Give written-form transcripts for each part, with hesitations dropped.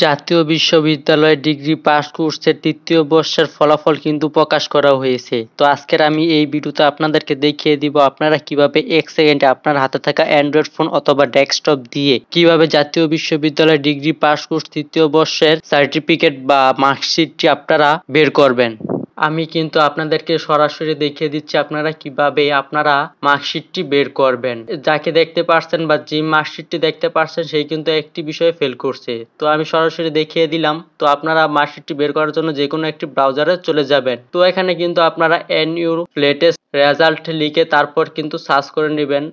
জাতীয় বিশ্ববিদ্যালয়ে degree pass কোর্সের তৃতীয় বর্ষের ফলাফল কিন্তু প্রকাশ করা হয়েছে। তো আজকের আমি এই ভিডিওতে আপনাদেরকে দেখিয়ে দিব আপনারা কিভাবে 1 সেকেন্ডে আপনার হাতে থাকা অ্যান্ড্রয়েড ফোন অথবা ডেস্কটপ দিয়ে কিভাবে জাতীয় বিশ্ববিদ্যালয়ে ডিগ্রি পাস কোর্স তৃতীয় বর্ষের সার্টিফিকেট বা মার্কশিটটি আপনারা বের করবেন। আমি কিন্তু আপনাদেরকে সরাসরি দেখিয়ে দিচ্ছি আপনারা কিভাবে আপনারা মার্কশিটটি বের করবেন। যাকে দেখতে পাচ্ছেন বা যে মার্কশিটটি দেখতে পাচ্ছেন সেই কিন্তু একটি বিষয়ে ফেল করছে। তো আমি সরাসরি দেখিয়ে দিলাম। তো আপনারা মার্কশিটটি বের করার জন্য যে কোনো একটি ব্রাউজারে চলে যাবেন। তো এখানে কিন্তু আপনারা NU লেটেস্ট রেজাল্ট লিখে তারপর কিন্তু সার্চ করে নেবেন।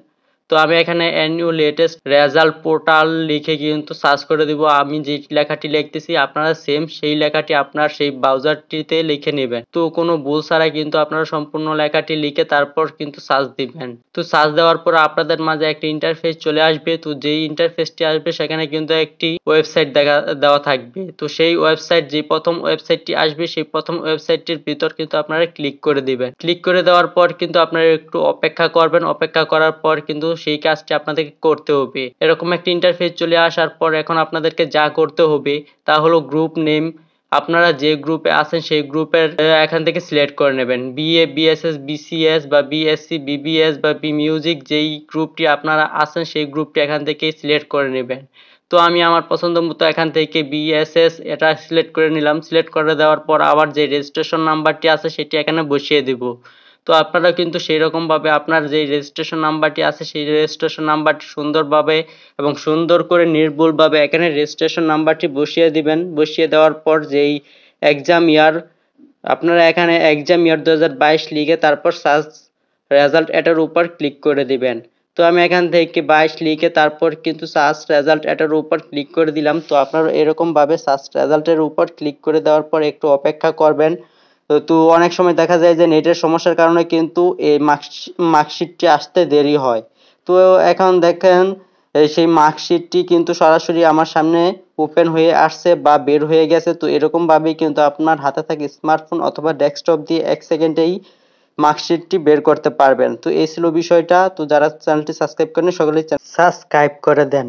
তো আমি এখানে NU লেটেস্ট রেজাল্ট পোর্টাল লিখে কিন্তু সার্চ করে দিব। আমি যে লেখাটি লিখতেছি আপনারা সেম সেই লেখাটি আপনার সেই ব্রাউজারটিতে লিখে নেবেন। তো কোনো ভুল ছাড়াই কিন্তু আপনারা সম্পূর্ণ লেখাটি লিখে তারপর কিন্তু সার্চ দিবেন। তো সার্চ দেওয়ার পর আপনাদের মাঝে একটা ইন্টারফেস চলে আসবে। তো যেই ইন্টারফেসটি আসবে সেখানে কিন্তু একটি ওয়েবসাইট দেওয়া থাকবে। তো সেই ওয়েবসাইট যে প্রথম ওয়েবসাইটটি আসবে সেই প্রথম ওয়েবসাইটটির ভিতর কিন্তু আপনারা ক্লিক করে দিবেন। ক্লিক করে দেওয়ার পর কিন্তু আপনারা একটু অপেক্ষা করবেন। অপেক্ষা করার পর কিন্তু সেই কাজটি আপনাদেরকে করতে হবে। এরকম একটা ইন্টারফেস চলে আসার পর এখন আপনাদেরকে যা করতে হবে তা হলো গ্রুপ নেম। আপনারা যে গ্রুপে আছেন সেই গ্রুপের এখান থেকে সিলেক্ট করে নেবেন। BA, BSS, BCS বা BSc, BBS বা B মিউজিক যেই গ্রুপটি আপনারা আছেন সেই গ্রুপটি এখান থেকে সিলেক্ট করে নেবেন। তো আমি আমার পছন্দ মতো এখান থেকে BSS এটা সিলেক্ট করে নিলাম। সিলেক্ট করে দেওয়ার পর আবার যে রেজিস্ট্রেশন নাম্বারটি আছে সেটি এখানে বসিয়ে দেব। তো আপনারা কিন্তু সেই রকম ভাবে আপনার যে রেজিস্ট্রেশন নাম্বারটি আছে সেই রেজিস্ট্রেশন নাম্বারটি সুন্দরভাবে এবং সুন্দর করে নির্ভুলভাবে এখানে রেজিস্ট্রেশন নাম্বারটি বসিয়ে দিবেন। বসিয়ে দেওয়ার পর যেই এক্সাম ইয়ার আপনারা এখানে এক্সাম ইয়ার 2022 লিখে তারপর সার্চ রেজাল্ট এটার উপর ক্লিক করে দিবেন। তো আমি এখান থেকে 22 লিখে তারপর কিন্তু সার্চ রেজাল্ট এটার উপর ক্লিক করে দিলাম। তো আপনারা এরকম ভাবে সার্চ রেজাল্টের উপর ক্লিক করে দেওয়ার পর একটু অপেক্ষা করবেন। তো অনেক সময় দেখা যায় যে নেটের সমস্যার কারণে কিন্তু এই মার্কশিটটি আসতে দেরি হয়। তো এখন দেখেন সেই মার্কশিটটি কিন্তু সরাসরি আমার সামনে ওপেন হয়ে আসছে বা বের হয়ে গেছে। তো এরকম ভাবেই কিন্তু আপনার হাতে থাকা স্মার্টফোন অথবা ডেস্কটপ দিয়ে 1 সেকেন্ডেই মার্কশিটটি বের করতে পারবেন। তো এই ছিল বিষয়টা। তো যারা চ্যানেলটি সাবস্ক্রাইব করেন সকলেই সাবস্ক্রাইব করে দেন।